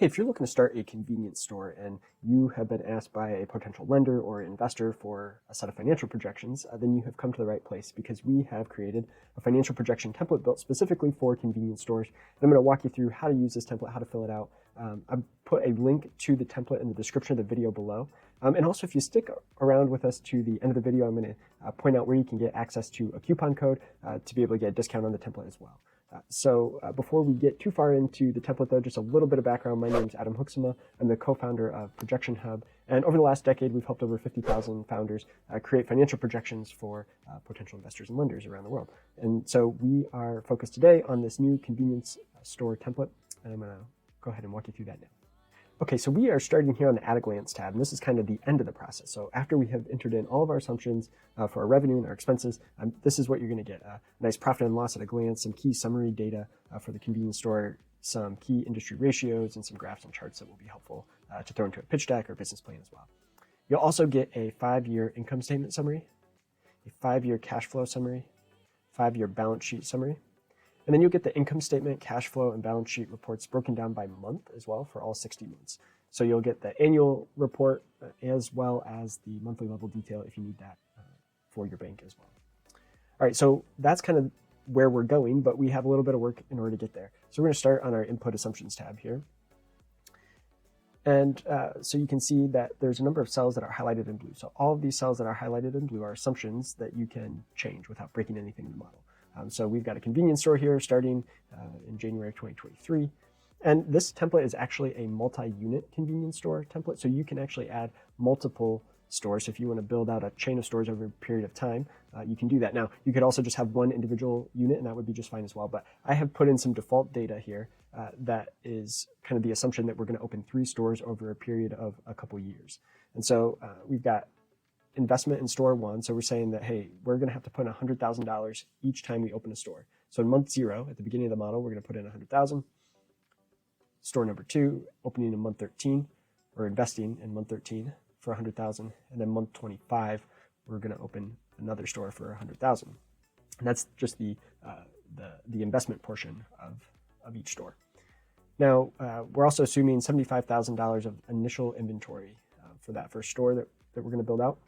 Hey, if you're looking to start a convenience store and you have been asked by a potential lender or investor for a set of financial projections, then you have come to the right place because we have created a financial projection template built specifically for convenience stores. And I'm going to walk you through how to use this template, how to fill it out. I've put a link to the template in the description of the video below. And also, if you stick around with us to the end of the video, I'm going to point out where you can get access to a coupon code to be able to get a discount on the template as well. Before we get too far into the template, though, just a little bit of background. My name is Adam Huxema. I'm the co-founder of Projection Hub. And over the last decade, we've helped over 50,000 founders create financial projections for potential investors and lenders around the world. And so we are focused today on this new convenience store template. And I'm going to go ahead and walk you through that now. Okay, so we are starting here on the At a Glance tab, and this is kind of the end of the process. So after we have entered in all of our assumptions for our revenue and our expenses, this is what you're going to get. A nice profit and loss at a glance, some key summary data for the convenience store, some key industry ratios, and some graphs and charts that will be helpful to throw into a pitch deck or business plan as well. You'll also get a 5-year income statement summary, a 5-year cash flow summary, 5-year balance sheet summary, and then you'll get the income statement, cash flow, and balance sheet reports broken down by month as well for all 60 months. So you'll get the annual report as well as the monthly level detail if you need that for your bank as well. All right, so that's kind of where we're going, but we have a little bit of work in order to get there. So we're going to start on our input assumptions tab here. And so you can see that there's a number of cells that are highlighted in blue. So all of these cells that are highlighted in blue are assumptions that you can change without breaking anything in the model. So we've got a convenience store here starting in January of 2023. And this template is actually a multi-unit convenience store template. So you can actually add multiple stores. So if you want to build out a chain of stores over a period of time, you can do that. Now, you could also just have one individual unit, and that would be just fine as well. But I have put in some default data here that is kind of the assumption that we're going to open 3 stores over a period of a couple years. And so we've got investment in store 1. So we're saying that, hey, we're going to have to put in $100,000 each time we open a store. So in month 0, at the beginning of the model, we're going to put in $100,000. Store number 2, opening in month 13, or investing in month 13 for $100,000. And then month 25, we're going to open another store for $100,000. And that's just the investment portion of each store. Now, we're also assuming $75,000 of initial inventory for that first store that we're going to build out.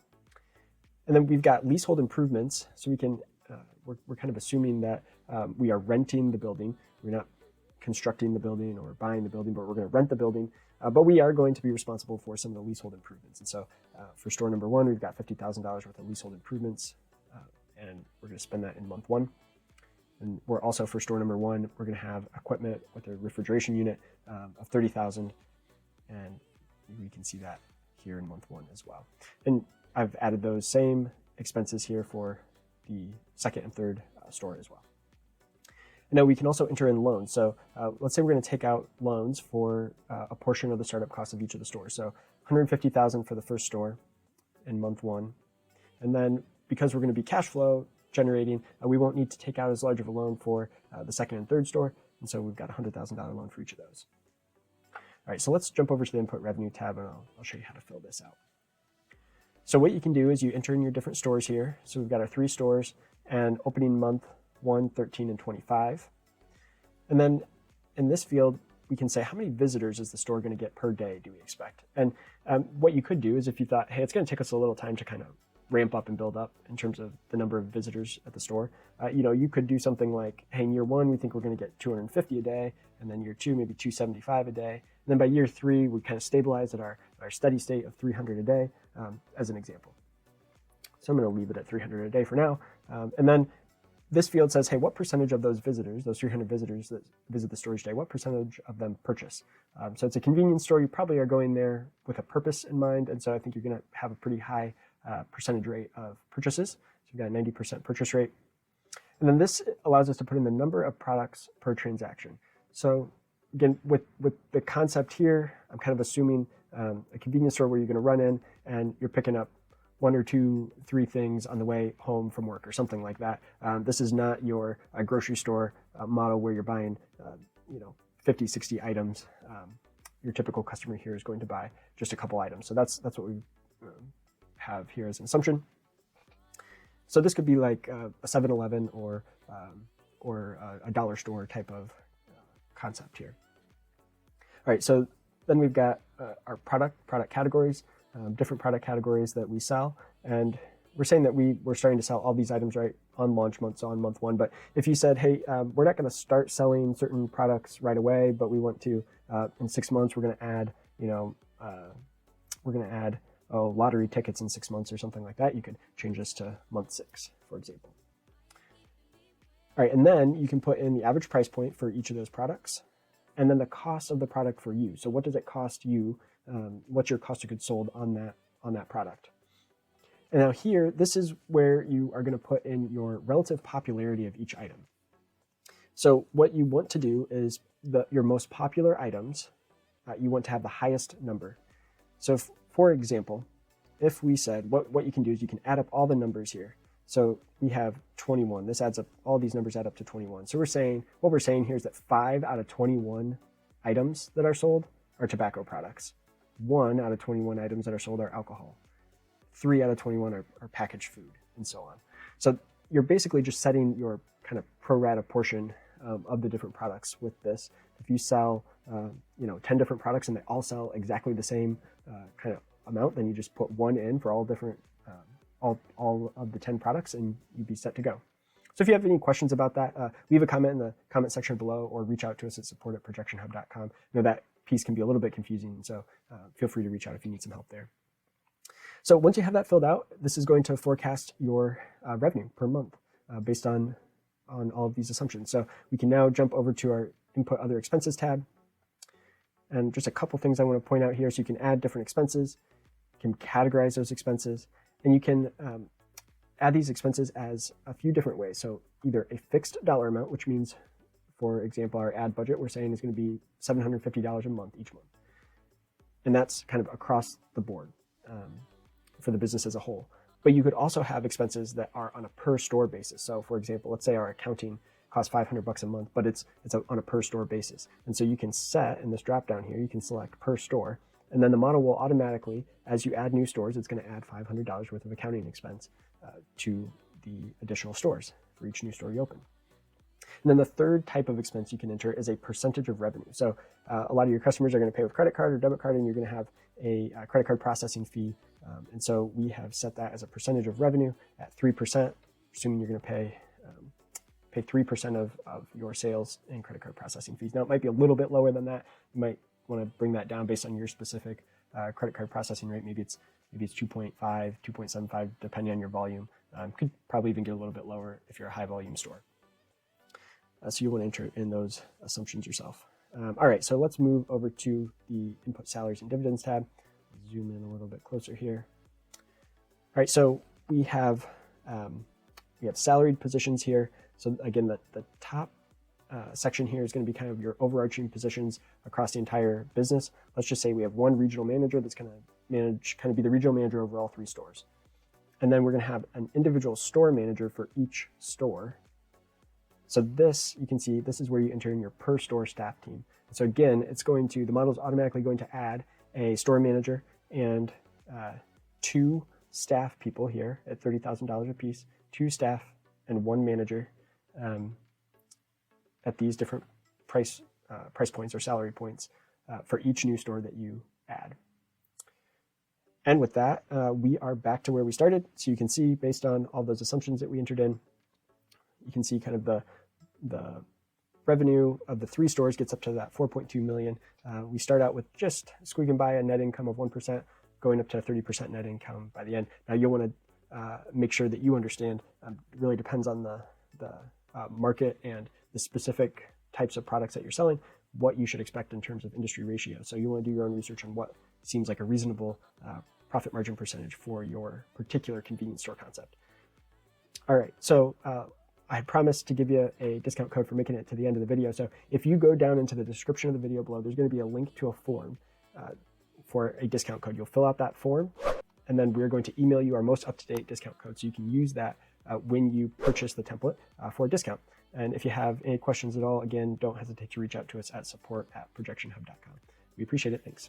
And then we've got leasehold improvements. So we can, we're kind of assuming that we are renting the building. We're not constructing the building or buying the building, but we're going to rent the building. But we are going to be responsible for some of the leasehold improvements. And so for store number 1, we've got $50,000 worth of leasehold improvements, and we're going to spend that in month 1. And we're also, for store number 1, we're going to have equipment with a refrigeration unit of $30,000, and we can see that here in month 1 as well. And I've added those same expenses here for the second and third store as well. And now we can also enter in loans. So let's say we're going to take out loans for a portion of the startup cost of each of the stores. So $150,000 for the first store in month 1. And then because we're going to be cash flow generating, we won't need to take out as large of a loan for the second and third store. And so we've got a $100,000 loan for each of those. All right, so let's jump over to the input revenue tab, and I'll show you how to fill this out. So what you can do is you enter in your different stores here. So we've got our 3 stores and opening month 1, 13, and 25. And then in this field, we can say how many visitors is the store going to get per day do we expect? And what you could do is if you thought, hey, it's going to take us a little time to kind of ramp up and build up in terms of the number of visitors at the store, you could do something like, hey, in year 1, we think we're going to get 250 a day. And then year 2, maybe 275 a day. And then by year 3, we kind of stabilize at our steady state of 300 a day, as an example. So I'm going to leave it at 300 a day for now. And then this field says, hey, what percentage of those visitors, those 300 visitors that visit the store each day, what percentage of them purchase? So it's a convenience store. You probably are going there with a purpose in mind. And so I think you're going to have a pretty high percentage rate of purchases. So you've got a 90% purchase rate. And then this allows us to put in the number of products per transaction. So again, with the concept here, I'm kind of assuming a convenience store where you're going to run in and you're picking up 1 or 2, 3 things on the way home from work or something like that. This is not your grocery store model where you're buying 50, 60 items. Your typical customer here is going to buy just a couple items. So that's what we have here as an assumption. So this could be like a 7-Eleven or a dollar store type of concept here. All right, so Then we've got our product categories, different product categories that we sell. And we're saying that we're starting to sell all these items right on launch month, so on month 1. But if you said, hey, we're not going to start selling certain products right away, but we want to, in 6 months, we're going to add, lottery tickets in 6 months or something like that, you could change this to month 6, for example. All right, and then you can put in the average price point for each of those products, and then the cost of the product for you. So what does it cost you? What's your cost of goods sold on that product? And now here, this is where you are going to put in your relative popularity of each item. So what you want to do is your most popular items, you want to have the highest number. So for example, if we said, what you can do is you can add up all the numbers here. So we have 21. This adds up, all these numbers add up to 21. So what we're saying here is that 5 out of 21 items that are sold are tobacco products. 1 out of 21 items that are sold are alcohol. 3 out of 21 are packaged food, and so on. So you're basically just setting your kind of pro rata portion of the different products with this. If you sell 10 different products and they all sell exactly the same kind of amount, then you just put 1 in for all different all of the 10 products, and you'd be set to go. So if you have any questions about that, leave a comment in the comment section below, or reach out to us at support@projectionhub.com. That piece can be a little bit confusing, so feel free to reach out if you need some help there. So once you have that filled out, this is going to forecast your revenue per month based on all of these assumptions. So we can now jump over to our Input Other Expenses tab. And just a couple things I want to point out here. So you can add different expenses, you can categorize those expenses, and you can add these expenses as a few different ways. So either a fixed dollar amount, which means, for example, our ad budget we're saying is going to be $750 a month each month. And that's kind of across the board for the business as a whole. But you could also have expenses that are on a per store basis. So for example, let's say our accounting costs $500 a month, but it's on a per store basis. And so you can set in this drop down here, you can select per store, and then the model will automatically, as you add new stores, it's going to add $500 worth of accounting expense to the additional stores for each new store you open. And then the third type of expense you can enter is a percentage of revenue. So a lot of your customers are going to pay with credit card or debit card, and you're going to have a credit card processing fee. And so we have set that as a percentage of revenue at 3%, assuming you're going to pay 3% of your sales in credit card processing fees. Now, it might be a little bit lower than that. You might want to bring that down based on your specific credit card processing rate. Maybe it's 2.5, 2.75, depending on your volume. Could probably even get a little bit lower if you're a high volume store. So you want to enter in those assumptions yourself. All right, so let's move over to the Input Salaries and Dividends tab. Zoom in a little bit closer here. All right, so we have salaried positions here. So again, the top section here is going to be kind of your overarching positions across the entire business. Let's just say we have one regional manager that's going to be the regional manager over all 3 stores. And then we're going to have an individual store manager for each store. So this, you can see, this is where you enter in your per store staff team. So again, the model is automatically going to add a store manager and 2 staff people here at $30,000 a piece, 2 staff and 1 manager at these different price points or salary points for each new store that you add. And with that, we are back to where we started. So you can see, based on all those assumptions that we entered in, you can see kind of the revenue of the 3 stores gets up to that 4.2 million. We start out with just squeaking by a net income of 1%, going up to 30% net income by the end. Now you'll want to make sure that you understand, it really depends on the market and the specific types of products that you're selling, what you should expect in terms of industry ratio. So you want to do your own research on what seems like a reasonable profit margin percentage for your particular convenience store concept. All right, so I had promised to give you a discount code for making it to the end of the video. So if you go down into the description of the video below, there's going to be a link to a form for a discount code. You'll fill out that form, and then we're going to email you our most up-to-date discount code, so you can use that when you purchase the template for a discount. And if you have any questions at all, again, don't hesitate to reach out to us at support@projectionhub.com. We appreciate it. Thanks.